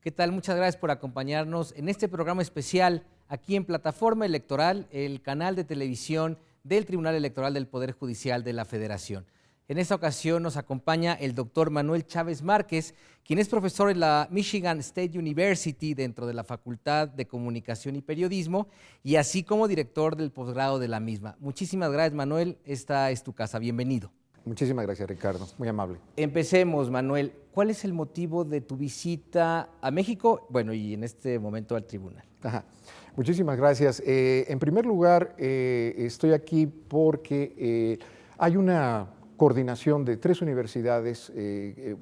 ¿Qué tal? Muchas gracias por acompañarnos en este programa especial aquí en Plataforma Electoral, el canal de televisión del Tribunal Electoral del Poder Judicial de la Federación. En esta ocasión nos acompaña el doctor Manuel Chávez Márquez, quien es profesor en la Michigan State University dentro de la Facultad de Comunicación y Periodismo y así como director del posgrado de la misma. Muchísimas gracias, Manuel. Esta es tu casa. Bienvenido. Muchísimas gracias, Ricardo. Muy amable. Empecemos, Manuel. ¿Cuál es el motivo de tu visita a México? Bueno, y en este momento al tribunal. Ajá. Muchísimas gracias. En primer lugar, estoy aquí porque hay una coordinación de tres universidades, de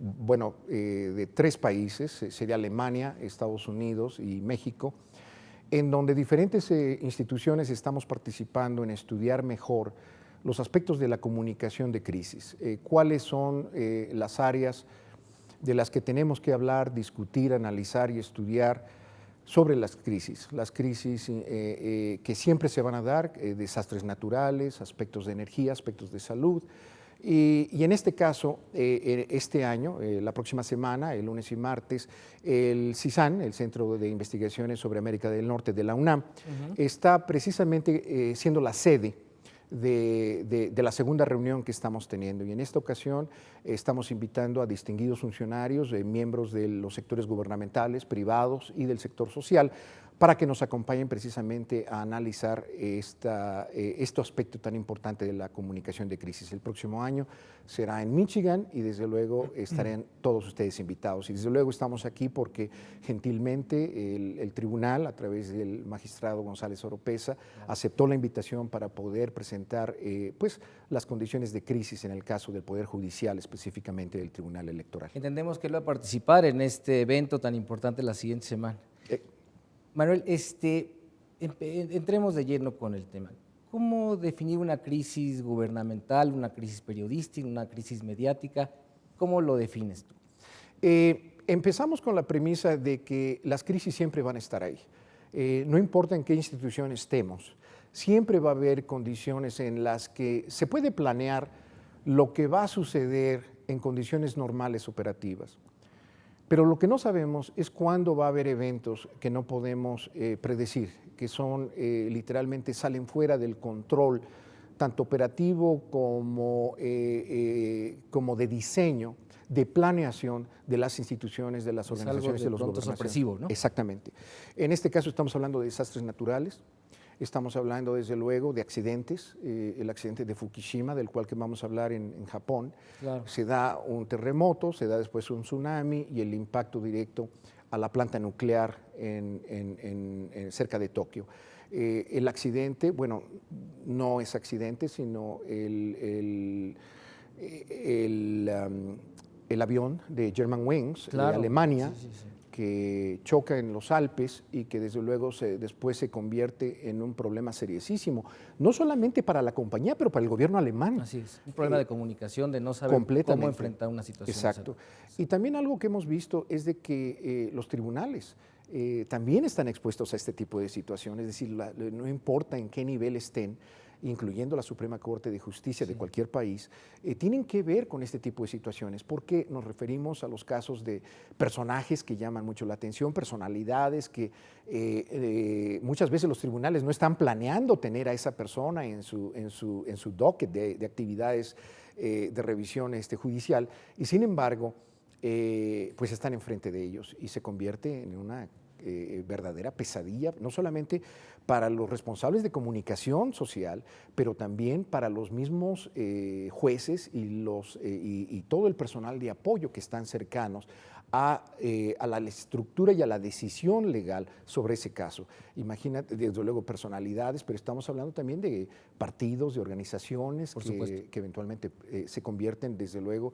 tres países, sería Alemania, Estados Unidos y México, en donde diferentes instituciones estamos participando en estudiar mejor los aspectos de la comunicación de crisis, cuáles son las áreas de las que tenemos que hablar, discutir, analizar y estudiar sobre las crisis que siempre se van a dar, desastres naturales, aspectos de energía, aspectos de salud. Y en este caso, este año, la próxima semana, el lunes y martes, el CISAN, el Centro de Investigaciones sobre América del Norte de la UNAM, está precisamente siendo la sede de la segunda reunión que estamos teniendo. Y en esta ocasión estamos invitando a distinguidos funcionarios, miembros de los sectores gubernamentales, privados y del sector social, para que nos acompañen precisamente a analizar este aspecto tan importante de la comunicación de crisis. El próximo año será en Michigan y desde luego estarán todos ustedes invitados. Y desde luego estamos aquí porque gentilmente el tribunal, a través del magistrado González Oropesa, aceptó la invitación para poder presentar las condiciones de crisis en el caso del Poder Judicial, específicamente del Tribunal Electoral. Entendemos que él va a participar en este evento tan importante la siguiente semana. Manuel, entremos de lleno con el tema. ¿Cómo definir una crisis gubernamental, una crisis periodística, una crisis mediática? ¿Cómo lo defines tú? Empezamos con la premisa de que las crisis siempre van a estar ahí. No importa en qué institución estemos, siempre va a haber condiciones en las que se puede planear lo que va a suceder en condiciones normales operativas. Pero lo que no sabemos es cuándo va a haber eventos que no podemos predecir, que son literalmente salen fuera del control, tanto operativo como de diseño, de planeación de las instituciones, de las organizaciones, de los gobiernos. Sorpresivo, ¿no? Exactamente. En este caso estamos hablando de desastres naturales. Estamos hablando, desde luego, de accidentes, el accidente de Fukushima, del cual que vamos a hablar en Japón. Claro. Se da un terremoto, se da después un tsunami y el impacto directo a la planta nuclear cerca de Tokio. El accidente, bueno, no es accidente, sino el avión de Germanwings, claro, de Alemania, sí. Que choca en los Alpes y que desde luego después se convierte en un problema seriosísimo, no solamente para la compañía, pero para el gobierno alemán. Así es, un problema de comunicación, de no saber cómo enfrentar una situación. Exacto. Y también algo que hemos visto es de que los tribunales también están expuestos a este tipo de situaciones, es decir, no importa en qué nivel estén, incluyendo la Suprema Corte de Justicia de cualquier país, tienen que ver con este tipo de situaciones, porque nos referimos a los casos de personajes que llaman mucho la atención, personalidades que muchas veces los tribunales no están planeando tener a esa persona en su docket de actividades de revisión judicial, y sin embargo, pues están enfrente de ellos y se convierte en una verdadera pesadilla, no solamente para los responsables de comunicación social, pero también para los mismos jueces y todo el personal de apoyo que están cercanos a la estructura y a la decisión legal sobre ese caso. Imagínate, desde luego, personalidades, pero estamos hablando también de partidos, de organizaciones que eventualmente se convierten, desde luego.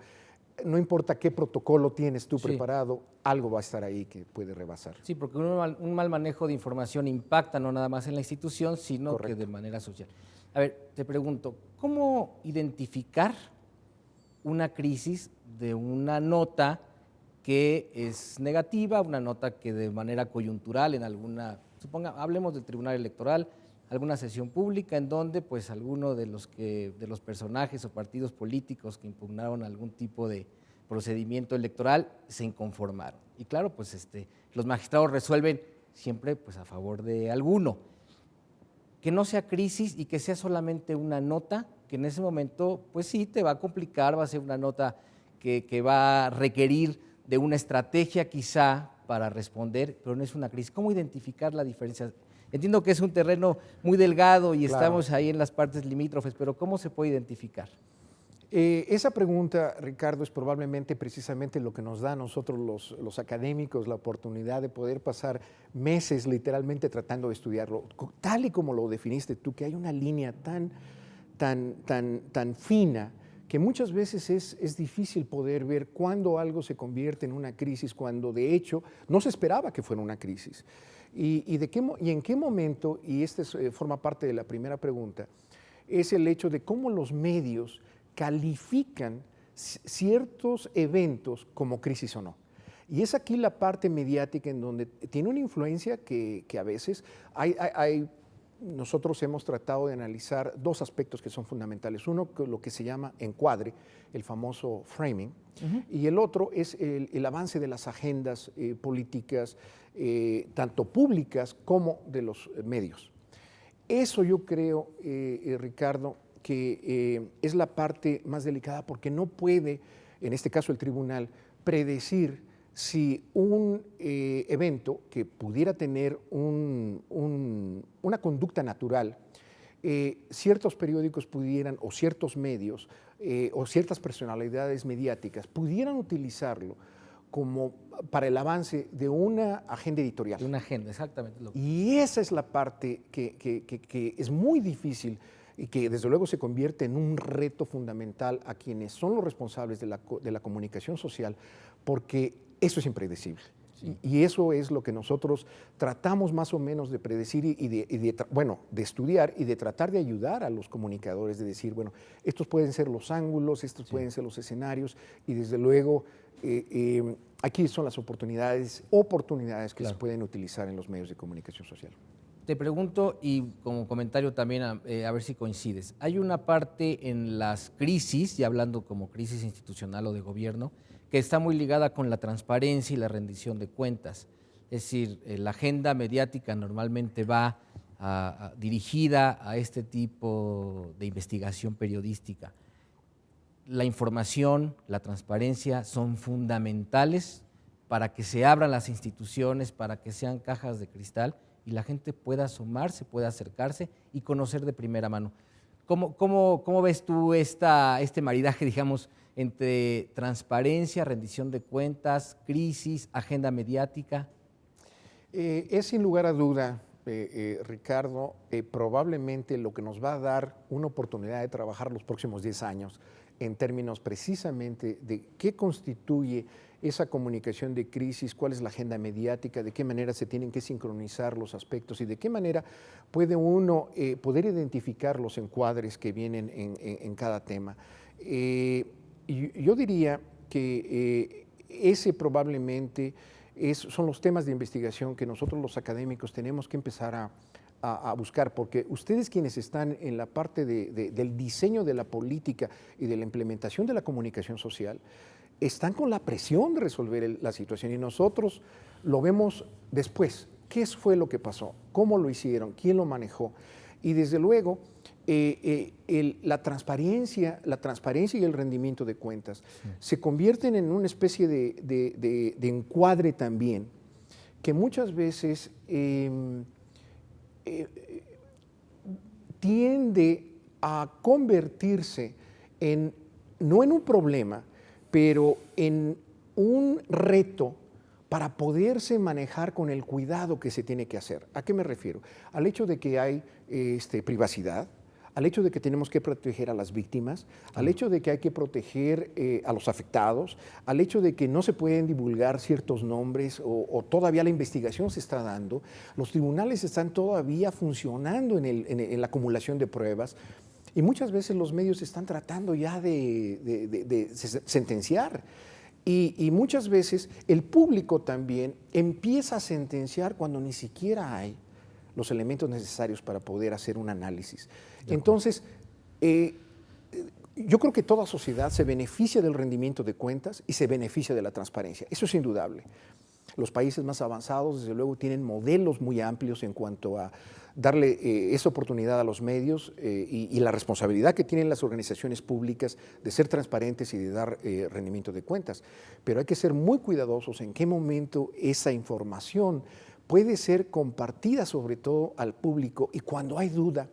No importa qué protocolo tienes tú preparado, algo va a estar ahí que puede rebasar. Sí, porque un mal manejo de información impacta no nada más en la institución, sino que de manera social. A ver, te pregunto, ¿cómo identificar una crisis de una nota que es negativa, una nota que de manera coyuntural en hablemos del Tribunal Electoral, alguna sesión pública en donde pues alguno de los personajes o partidos políticos que impugnaron algún tipo de procedimiento electoral se inconformaron y claro, pues los magistrados resuelven siempre pues, a favor de alguno. Que no sea crisis y que sea solamente una nota, que en ese momento, pues sí, te va a complicar, va a ser una nota que va a requerir de una estrategia quizá para responder, pero no es una crisis. ¿Cómo identificar la diferencia? Entiendo que es un terreno muy delgado y estamos ahí en las partes limítrofes, pero ¿cómo se puede identificar? Esa pregunta, Ricardo, es probablemente precisamente lo que nos da a nosotros los académicos la oportunidad de poder pasar meses literalmente tratando de estudiarlo, tal y como lo definiste tú, que hay una línea tan fina que muchas veces es difícil poder ver cuándo algo se convierte en una crisis, cuando de hecho no se esperaba que fuera una crisis. Y en qué momento, y este forma parte de la primera pregunta, es el hecho de cómo los medios califican ciertos eventos como crisis o no. Y es aquí la parte mediática en donde tiene una influencia que a veces nosotros hemos tratado de analizar dos aspectos que son fundamentales. Uno, lo que se llama encuadre, el famoso framing, y el otro es el avance de las agendas políticas, tanto públicas como de los medios. Eso yo creo, Ricardo, que es la parte más delicada porque no puede, en este caso el tribunal, predecir si un evento que pudiera tener una conducta natural, ciertos periódicos pudieran, o ciertos medios, o ciertas personalidades mediáticas pudieran utilizarlo como para el avance de una agenda editorial. De una agenda, exactamente. Y esa es la parte que es muy difícil y que desde luego se convierte en un reto fundamental a quienes son los responsables de la comunicación social, porque eso es impredecible. Sí. Y eso es lo que nosotros tratamos más o menos de predecir de estudiar y de tratar de ayudar a los comunicadores, de decir, bueno, estos pueden ser los ángulos, estos pueden ser los escenarios, y desde luego aquí son las oportunidades que se pueden utilizar en los medios de comunicación social. Te pregunto, y como comentario también, a ver si coincides, hay una parte en las crisis, ya hablando como crisis institucional o de gobierno, que está muy ligada con la transparencia y la rendición de cuentas. Es decir, la agenda mediática normalmente va dirigida a este tipo de investigación periodística. La información, la transparencia son fundamentales para que se abran las instituciones, para que sean cajas de cristal y la gente pueda asomarse, pueda acercarse y conocer de primera mano. ¿Cómo ves tú este maridaje, digamos, entre transparencia, rendición de cuentas, crisis, agenda mediática? Es sin lugar a duda, Ricardo, probablemente lo que nos va a dar una oportunidad de trabajar los próximos 10 años en términos precisamente de qué constituye esa comunicación de crisis, cuál es la agenda mediática, de qué manera se tienen que sincronizar los aspectos y de qué manera puede uno poder identificar los encuadres que vienen en cada tema. Yo diría que ese probablemente son los temas de investigación que nosotros los académicos tenemos que empezar a buscar, porque ustedes quienes están en la parte del diseño de la política y de la implementación de la comunicación social, están con la presión de resolver la situación y nosotros lo vemos después. ¿Qué fue lo que pasó? ¿Cómo lo hicieron? ¿Quién lo manejó? Y desde luego, la transparencia y el rendimiento de cuentas se convierten en una especie de encuadre también, que muchas veces tiende a convertirse no en un problema, pero en un reto para poderse manejar con el cuidado que se tiene que hacer. ¿A qué me refiero? Al hecho de que hay privacidad, al hecho de que tenemos que proteger a las víctimas, al hecho de que hay que proteger a los afectados, al hecho de que no se pueden divulgar ciertos nombres o todavía la investigación se está dando, los tribunales están todavía funcionando en la acumulación de pruebas y muchas veces los medios están tratando ya de sentenciar. Y muchas veces el público también empieza a sentenciar cuando ni siquiera hay los elementos necesarios para poder hacer un análisis. Entonces, yo creo que toda sociedad se beneficia del rendimiento de cuentas y se beneficia de la transparencia. Eso es indudable. Los países más avanzados, desde luego, tienen modelos muy amplios en cuanto a darle esa oportunidad a los medios y la responsabilidad que tienen las organizaciones públicas de ser transparentes y de dar rendimiento de cuentas. Pero hay que ser muy cuidadosos en qué momento esa información puede ser compartida, sobre todo al público, y cuando hay duda,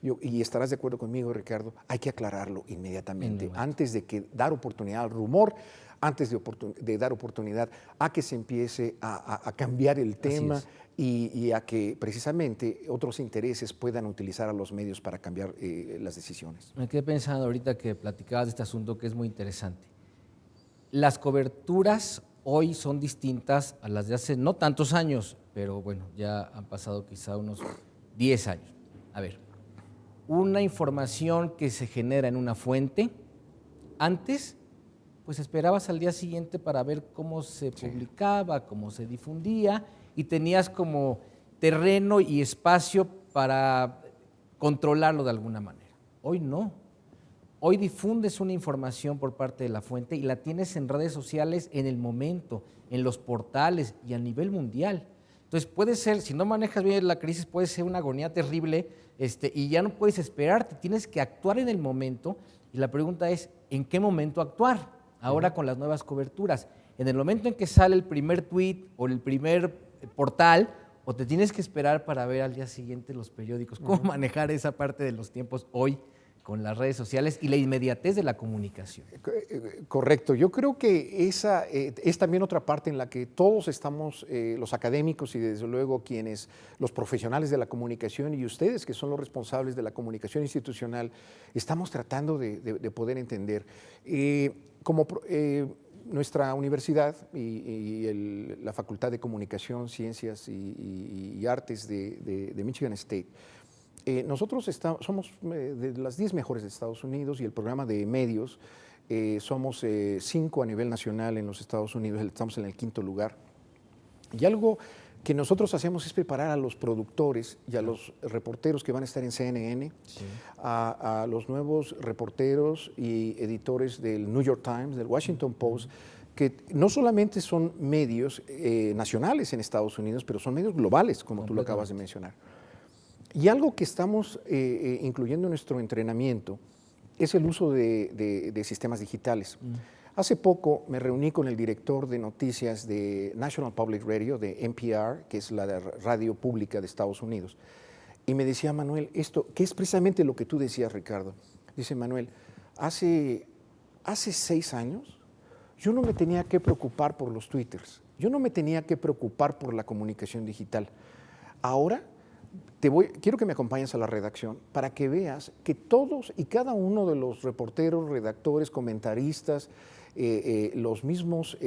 y estarás de acuerdo conmigo, Ricardo, hay que aclararlo inmediatamente, antes de que dar oportunidad al rumor, antes de dar oportunidad a que se empiece a cambiar el tema y a que precisamente otros intereses puedan utilizar a los medios para cambiar las decisiones. Me quedé pensando ahorita que platicabas de este asunto que es muy interesante. Las coberturas hoy son distintas a las de hace no tantos años, pero bueno, ya han pasado quizá unos 10 años. A ver, una información que se genera en una fuente, antes pues esperabas al día siguiente para ver cómo se publicaba, cómo se difundía, y tenías como terreno y espacio para controlarlo de alguna manera. Hoy no. Hoy difundes una información por parte de la fuente y la tienes en redes sociales en el momento, en los portales y a nivel mundial. Entonces puede ser, si no manejas bien la crisis, puede ser una agonía terrible y ya no puedes esperarte, tienes que actuar en el momento, y la pregunta es, ¿en qué momento actuar? Ahora con las nuevas coberturas, en el momento en que sale el primer tweet o el primer portal, o te tienes que esperar para ver al día siguiente los periódicos. ¿Cómo manejar esa parte de los tiempos hoy con las redes sociales y la inmediatez de la comunicación? Correcto. Yo creo que esa es también otra parte en la que todos estamos, los académicos y desde luego los profesionales de la comunicación y ustedes que son los responsables de la comunicación institucional, estamos tratando de poder entender. Nuestra universidad y la Facultad de Comunicación, Ciencias y Artes de Michigan State, nosotros somos de las 10 mejores de Estados Unidos, y el programa de medios somos 5 a nivel nacional en los Estados Unidos, estamos en el 5º lugar. Y algo que nosotros hacemos es preparar a los productores y a los reporteros que van a estar en CNN, a los nuevos reporteros y editores del New York Times, del Washington Post, que no solamente son medios nacionales en Estados Unidos, pero son medios globales, como tú lo acabas de mencionar. Y algo que estamos incluyendo en nuestro entrenamiento es el uso de sistemas digitales. Hace poco me reuní con el director de noticias de National Public Radio, de NPR, que es la radio pública de Estados Unidos, y me decía, Manuel, esto, que es precisamente lo que tú decías, Ricardo. Dice, Manuel, hace 6 años yo no me tenía que preocupar por los twitters, yo no me tenía que preocupar por la comunicación digital. Ahora quiero que me acompañes a la redacción para que veas que todos y cada uno de los reporteros, redactores, comentaristas, los mismos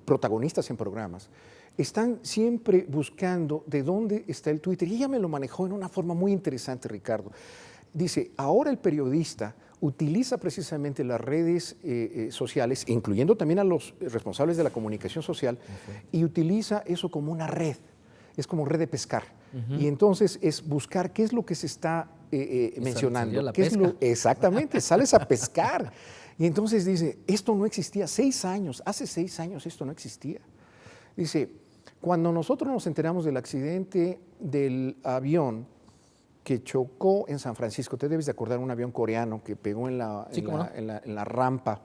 protagonistas en programas, están siempre buscando de dónde está el Twitter. Y ella me lo manejó en una forma muy interesante, Ricardo. Dice, ahora el periodista utiliza precisamente las redes sociales, incluyendo también a los responsables de la comunicación social, y utiliza eso como una red, es como red de pescar. Y entonces es buscar qué es lo que se está mencionando. La pesca. Exactamente, sales a pescar. Y entonces dice, esto no existía, hace 6 años esto no existía. Dice, cuando nosotros nos enteramos del accidente del avión que chocó en San Francisco, te debes de acordar, un avión coreano que pegó en la rampa,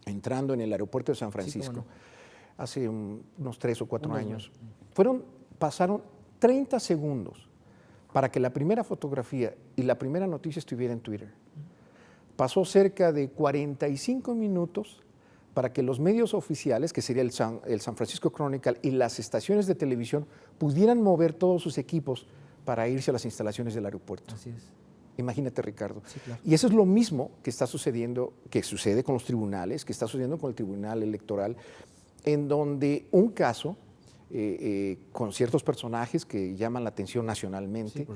entrando en el aeropuerto de San Francisco, hace unos 3 o 4 años. Pasaron 30 segundos para que la primera fotografía y la primera noticia estuviera en Twitter. Pasó cerca de 45 minutos para que los medios oficiales, que sería el San Francisco Chronicle, y las estaciones de televisión pudieran mover todos sus equipos para irse a las instalaciones del aeropuerto. Así es. Imagínate, Ricardo. Sí, claro. Y eso es lo mismo que está sucediendo, que sucede con los tribunales, que está sucediendo con el Tribunal Electoral, en donde un caso con ciertos personajes que llaman la atención nacionalmente,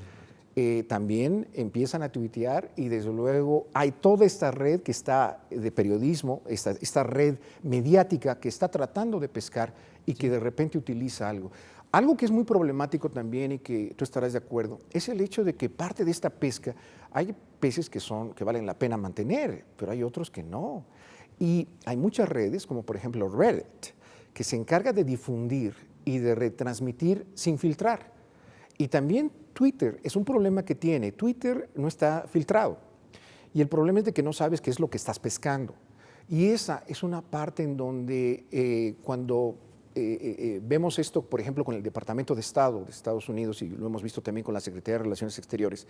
también empiezan a tuitear, y desde luego hay toda esta red que está de periodismo, esta red mediática que está tratando de pescar y que de repente utiliza algo. Algo que es muy problemático también, y que tú estarás de acuerdo, es el hecho de que parte de esta pesca, hay peces que valen la pena mantener, pero hay otros que no. Y hay muchas redes, como por ejemplo Reddit, que se encarga de difundir y de retransmitir sin filtrar. Y también Twitter es un problema que tiene. Twitter no está filtrado. Y el problema es de que no sabes qué es lo que estás pescando. Y esa es una parte en donde cuando vemos esto, por ejemplo, con el Departamento de Estado de Estados Unidos, y lo hemos visto también con la Secretaría de Relaciones Exteriores,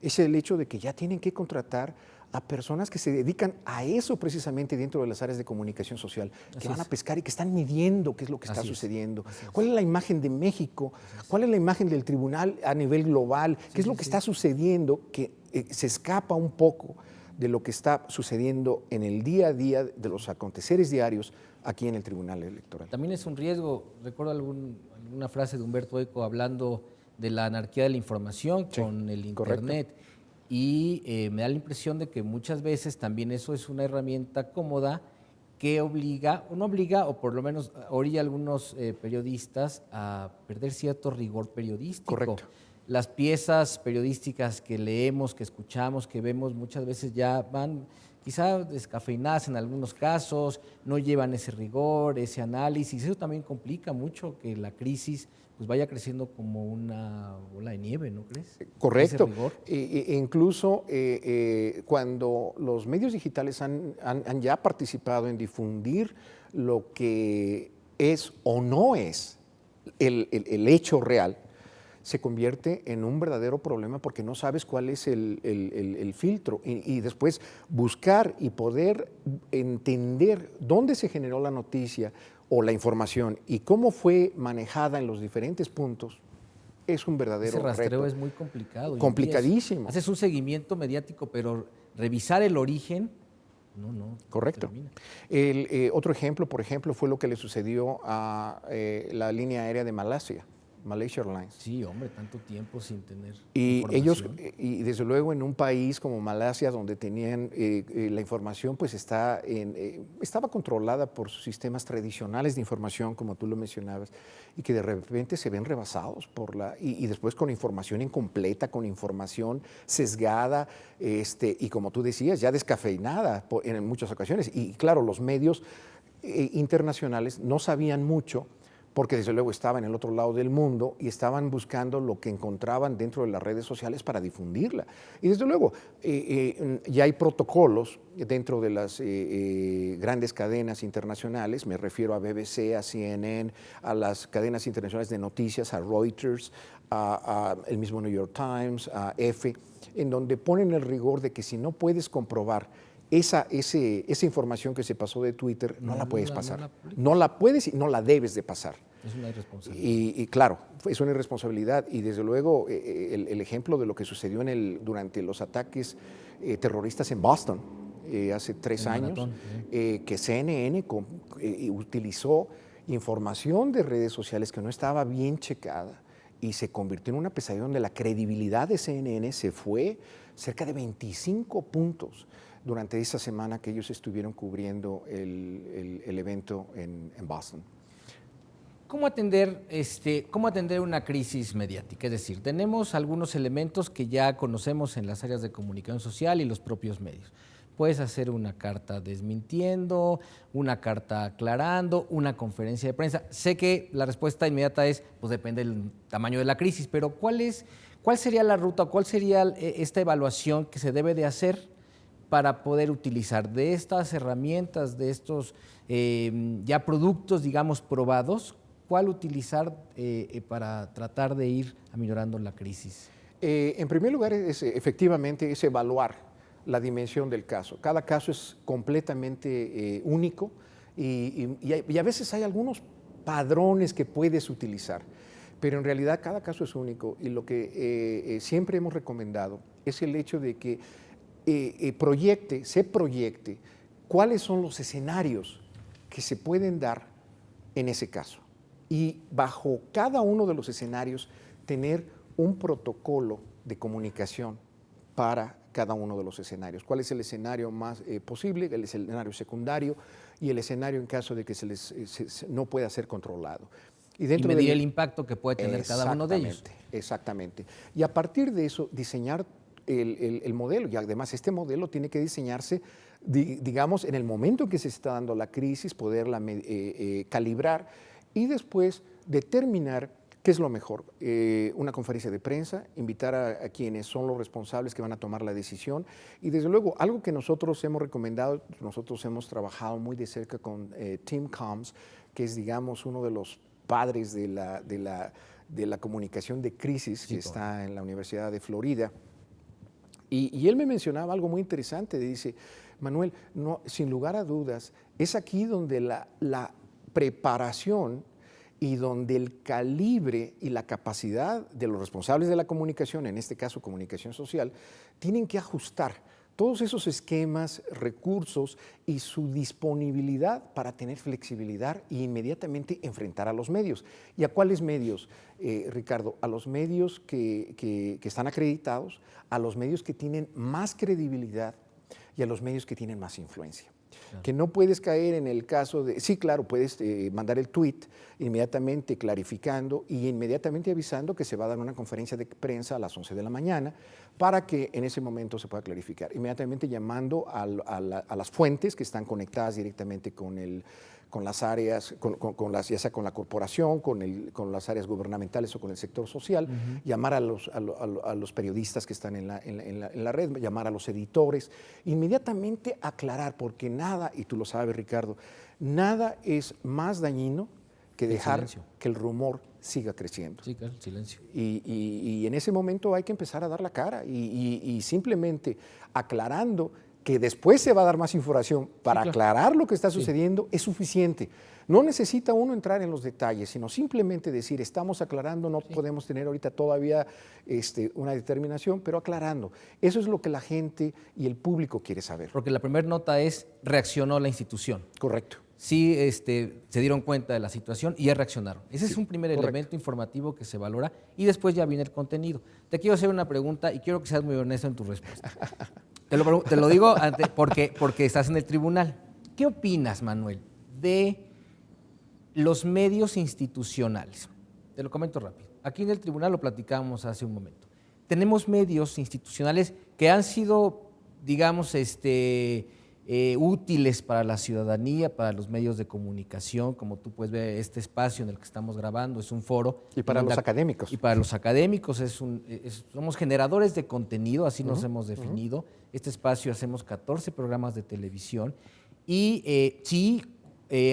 es el hecho de que ya tienen que contratar a personas que se dedican a eso precisamente dentro de las áreas de comunicación social, que van a pescar y que están midiendo qué es lo que está sucediendo. ¿Cuál es la imagen de México? ¿Cuál es la imagen del tribunal a nivel global? ¿Qué es lo que está sucediendo que se escapa un poco de lo que está sucediendo en el día a día de los aconteceres diarios aquí en el Tribunal Electoral? También es un riesgo. Recuerdo alguna frase de Humberto Eco hablando de la anarquía de la información con el Internet. Correcto. Y me da la impresión de que muchas veces también eso es una herramienta cómoda que obliga, o no obliga, o por lo menos orilla a algunos periodistas a perder cierto rigor periodístico. Correcto. Las piezas periodísticas que leemos, que escuchamos, que vemos, muchas veces ya van quizá descafeinadas en algunos casos, no llevan ese rigor, ese análisis. Eso también complica mucho que la crisis pues vaya creciendo como una bola de nieve, ¿no crees? Correcto. Incluso cuando los medios digitales han ya participado en difundir lo que es o no es el hecho real, se convierte en un verdadero problema porque no sabes cuál es el filtro y después buscar y poder entender dónde se generó la noticia o la información y cómo fue manejada en los diferentes puntos, es un verdadero reto. Ese rastreo es muy complicado. Complicadísimo. Haces un seguimiento mediático, pero revisar el origen, no. Correcto. Otro ejemplo, por ejemplo, fue lo que le sucedió a la línea aérea de Malasia. Malaysia Airlines. Sí, hombre, tanto tiempo sin tener información. Y desde luego en un país como Malasia, donde tenían la información, pues estaba controlada por sus sistemas tradicionales de información, como tú lo mencionabas, y que de repente se ven rebasados y después con información incompleta, con información sesgada, y como tú decías, ya descafeinada en muchas ocasiones. Y claro, los medios internacionales no sabían mucho, porque desde luego estaban en el otro lado del mundo y estaban buscando lo que encontraban dentro de las redes sociales para difundirla. Y desde luego ya hay protocolos dentro de las grandes cadenas internacionales, me refiero a BBC, a CNN, a las cadenas internacionales de noticias, a Reuters, a el mismo New York Times, a EFE, en donde ponen el rigor de que si no puedes comprobar esa información que se pasó de Twitter, no la puedes pasar. No la puedes y no la debes de pasar. Es una irresponsabilidad. Y claro, es una irresponsabilidad. Y desde luego, el ejemplo de lo que sucedió durante los ataques terroristas en Boston hace 3 años, que CNN utilizó información de redes sociales que no estaba bien checada y se convirtió en una pesadilla donde la credibilidad de CNN se fue cerca de 25 puntos durante esa semana que ellos estuvieron cubriendo el evento en Boston. ¿Cómo atender una crisis mediática? Es decir, tenemos algunos elementos que ya conocemos en las áreas de comunicación social y los propios medios. Puedes hacer una carta desmintiendo, una carta aclarando, una conferencia de prensa. Sé que la respuesta inmediata es, pues depende del tamaño de la crisis, pero ¿cuál sería la ruta, cuál sería esta evaluación que se debe de hacer para poder utilizar de estas herramientas, de estos ya productos, digamos, probados? ¿Cuál utilizar para tratar de ir aminorando la crisis? En primer lugar, efectivamente, es evaluar la dimensión del caso. Cada caso es completamente único y a veces hay algunos padrones que puedes utilizar, pero en realidad cada caso es único y lo que siempre hemos recomendado es el hecho de que se proyecte cuáles son los escenarios que se pueden dar en ese caso. Y bajo cada uno de los escenarios tener un protocolo de comunicación para cada uno de los escenarios. ¿Cuál es el escenario más posible, el escenario secundario y el escenario en caso de que no pueda ser controlado? Y medir el impacto que puede tener cada uno de ellos. Exactamente. Y a partir de eso, diseñar el modelo. Y además este modelo tiene que diseñarse digamos, en el momento en que se está dando la crisis, poderla calibrar y después determinar qué es lo mejor. Una conferencia de prensa, invitar a quienes son los responsables que van a tomar la decisión y desde luego algo que nosotros hemos recomendado, nosotros hemos trabajado muy de cerca con Tim Combs, que es, digamos, uno de los padres de la comunicación de crisis, que está en la Universidad de Florida. Y él me mencionaba algo muy interesante, dice, Manuel, no, sin lugar a dudas, es aquí donde la preparación y donde el calibre y la capacidad de los responsables de la comunicación, en este caso comunicación social, tienen que ajustar todos esos esquemas, recursos y su disponibilidad para tener flexibilidad e inmediatamente enfrentar a los medios. ¿Y a cuáles medios, Ricardo? A los medios que están acreditados, a los medios que tienen más credibilidad y a los medios que tienen más influencia. Claro. Que no puedes caer en el caso de, sí, claro, puedes mandar el tweet inmediatamente clarificando y inmediatamente avisando que se va a dar una conferencia de prensa a las 11 de la mañana para que en ese momento se pueda clarificar. Inmediatamente llamando a las fuentes que están conectadas directamente con las áreas, ya sea con la corporación, con las áreas gubernamentales o con el sector social, llamar a los periodistas que están en la red, llamar a los editores, inmediatamente aclarar, porque nada, y tú lo sabes, Ricardo, nada es más dañino que dejar que el rumor siga creciendo. Sí, claro, silencio. Y en ese momento hay que empezar a dar la cara y simplemente aclarando que después se va a dar más información para aclarar lo que está sucediendo, es suficiente. No necesita uno entrar en los detalles, sino simplemente decir, estamos aclarando, no podemos tener ahorita todavía una determinación, pero aclarando. Eso es lo que la gente y el público quiere saber. Porque la primera nota es, reaccionó la institución. Correcto. Sí, se dieron cuenta de la situación y ya reaccionaron. Ese es un primer elemento informativo que se valora y después ya viene el contenido. Te quiero hacer una pregunta y quiero que seas muy honesto en tu respuesta. Te lo digo porque estás en el tribunal. ¿Qué opinas, Manuel, de los medios institucionales? Te lo comento rápido. Aquí en el tribunal lo platicábamos hace un momento. Tenemos medios institucionales que han sido, digamos, útiles para la ciudadanía, para los medios de comunicación, como tú puedes ver este espacio en el que estamos grabando, es un foro. Y para los académicos. Y para los académicos, somos generadores de contenido, así nos hemos definido. Este espacio hacemos 14 programas de televisión y sí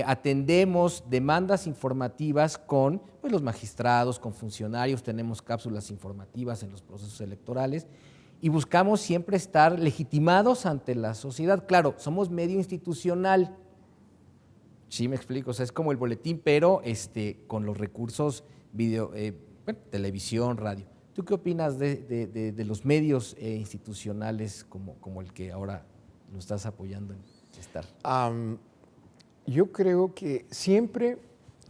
atendemos demandas informativas con los magistrados, con funcionarios, tenemos cápsulas informativas en los procesos electorales y buscamos siempre estar legitimados ante la sociedad. Claro, somos medio institucional, sí me explico, o sea, es como el boletín, pero con los recursos televisión, radio. ¿Tú qué opinas de los medios institucionales como el que ahora lo estás apoyando en estar? Yo creo que siempre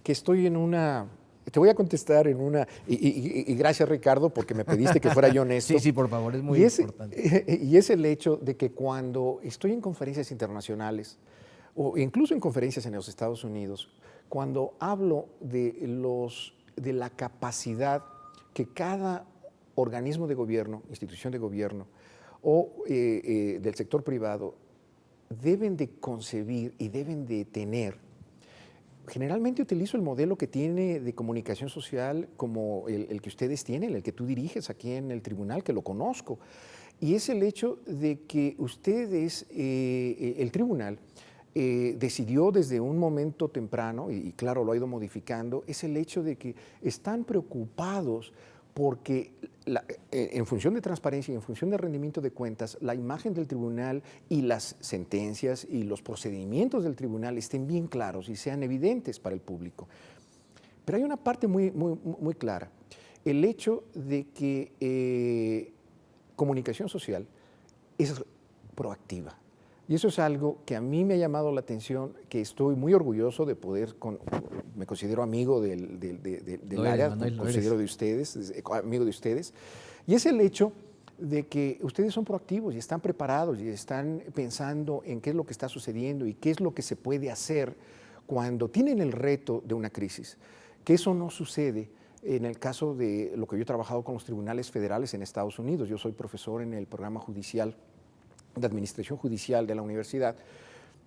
que estoy en una... Te voy a contestar en una... Y gracias, Ricardo, porque me pediste que fuera yo honesto. Sí, por favor, es muy importante. Y es el hecho de que cuando estoy en conferencias internacionales o incluso en conferencias en los Estados Unidos, cuando hablo de la capacidad que cada organismo de gobierno, institución de gobierno o del sector privado deben de concebir y deben de tener. Generalmente utilizo el modelo que tiene de comunicación social como el que ustedes tienen, el que tú diriges aquí en el tribunal, que lo conozco. Y es el hecho de que ustedes, el tribunal, decidió desde un momento temprano, y claro, lo ha ido modificando, es el hecho de que están preocupados porque en función de transparencia y en función de rendimiento de cuentas, la imagen del tribunal y las sentencias y los procedimientos del tribunal estén bien claros y sean evidentes para el público. Pero hay una parte muy clara, el hecho de que comunicación social es proactiva. Y eso es algo que a mí me ha llamado la atención, que estoy muy orgulloso de poder, me considero amigo del área, me considero de ustedes, amigo de ustedes, y es el hecho de que ustedes son proactivos y están preparados y están pensando en qué es lo que está sucediendo y qué es lo que se puede hacer cuando tienen el reto de una crisis, que eso no sucede. En el caso de lo que yo he trabajado con los tribunales federales en Estados Unidos, yo soy profesor en el programa judicial de administración judicial de la universidad.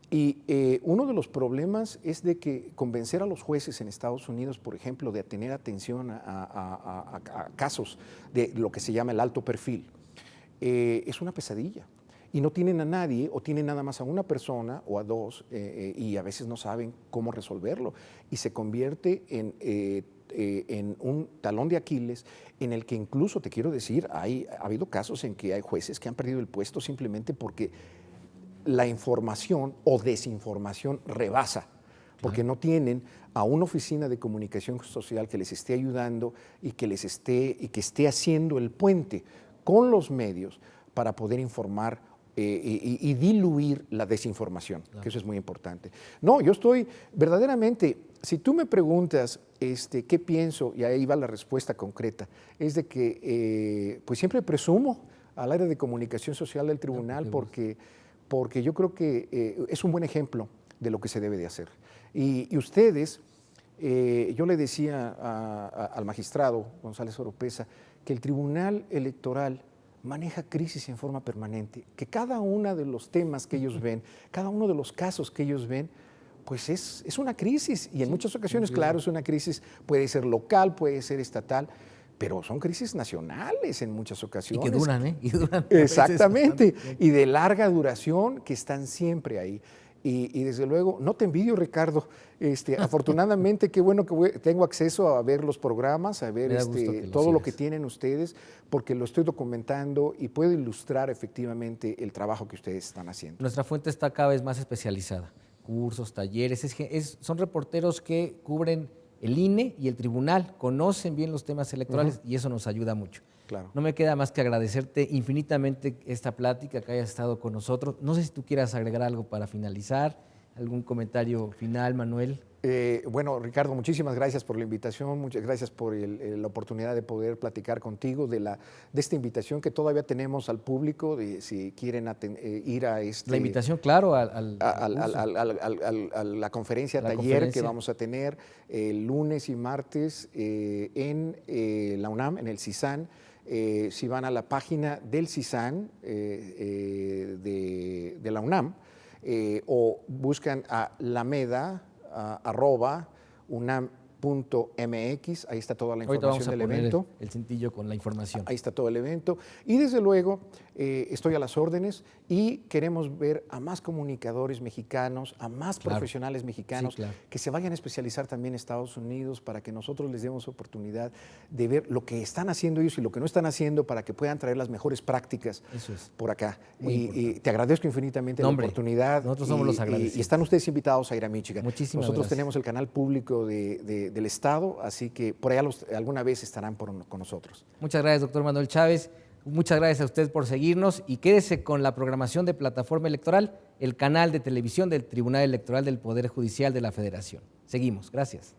Y uno de los problemas es de que convencer a los jueces en Estados Unidos, por ejemplo, de tener atención a casos de lo que se llama el alto perfil, es una pesadilla. Y no tienen a nadie o tienen nada más a una persona o a dos y a veces no saben cómo resolverlo. Y se convierte en un talón de Aquiles en el que incluso, te quiero decir, ha habido casos en que hay jueces que han perdido el puesto simplemente porque la información o desinformación rebasa, porque no tienen a una oficina de comunicación social que les esté ayudando y que esté haciendo el puente con los medios para poder informar y diluir la desinformación, que eso es muy importante. No, yo estoy verdaderamente, si tú me preguntas qué pienso, y ahí va la respuesta concreta, es de que pues siempre presumo al área de comunicación social del tribunal porque yo creo que es un buen ejemplo de lo que se debe de hacer. Y ustedes, yo le decía al magistrado González Oropesa que el Tribunal Electoral maneja crisis en forma permanente, que cada uno de los temas que ellos ven, cada uno de los casos que ellos ven, pues es una crisis y en muchas ocasiones, claro, es una crisis, puede ser local, puede ser estatal, pero son crisis nacionales en muchas ocasiones. Y que duran, ¿eh? Y duran. Exactamente, y de larga duración que están siempre ahí. Y desde luego, no te envidio, Ricardo. Afortunadamente, qué bueno que tengo acceso a ver los programas, a ver todo lo que tienen ustedes, porque lo estoy documentando y puedo ilustrar efectivamente el trabajo que ustedes están haciendo. Nuestra fuente está cada vez más especializada. Cursos, talleres, son reporteros que cubren el INE y el tribunal, conocen bien los temas electorales y eso nos ayuda mucho. Claro. No me queda más que agradecerte infinitamente esta plática, que hayas estado con nosotros. No sé si tú quieras agregar algo para finalizar, algún comentario final, Manuel. Bueno, Ricardo, muchísimas gracias por la invitación, muchas gracias por la oportunidad de poder platicar contigo de esta invitación que todavía tenemos al público, de si quieren ir a la invitación, claro, a la conferencia taller que vamos a tener el lunes y martes en la UNAM, en el CISAN. Si van a la página del CISAN de la UNAM o buscan a Lameda @unam.mx, ahí está toda la información del evento. El cintillo con la información. Ahí está todo el evento. Y desde luego estoy a las órdenes y queremos ver a más comunicadores mexicanos, a más profesionales mexicanos que se vayan a especializar también en Estados Unidos para que nosotros les demos oportunidad de ver lo que están haciendo ellos y lo que no están haciendo para que puedan traer las mejores prácticas por acá. Y te agradezco infinitamente la oportunidad. Nosotros somos los agradecidos. Y están ustedes invitados a ir a Michigan. Muchísimas Nosotros gracias. tenemos el canal público del Estado, así que por allá alguna vez estarán con nosotros. Muchas gracias, doctor Manuel Chávez. Muchas gracias a usted por seguirnos y quédese con la programación de Plataforma Electoral, el canal de televisión del Tribunal Electoral del Poder Judicial de la Federación. Seguimos. Gracias.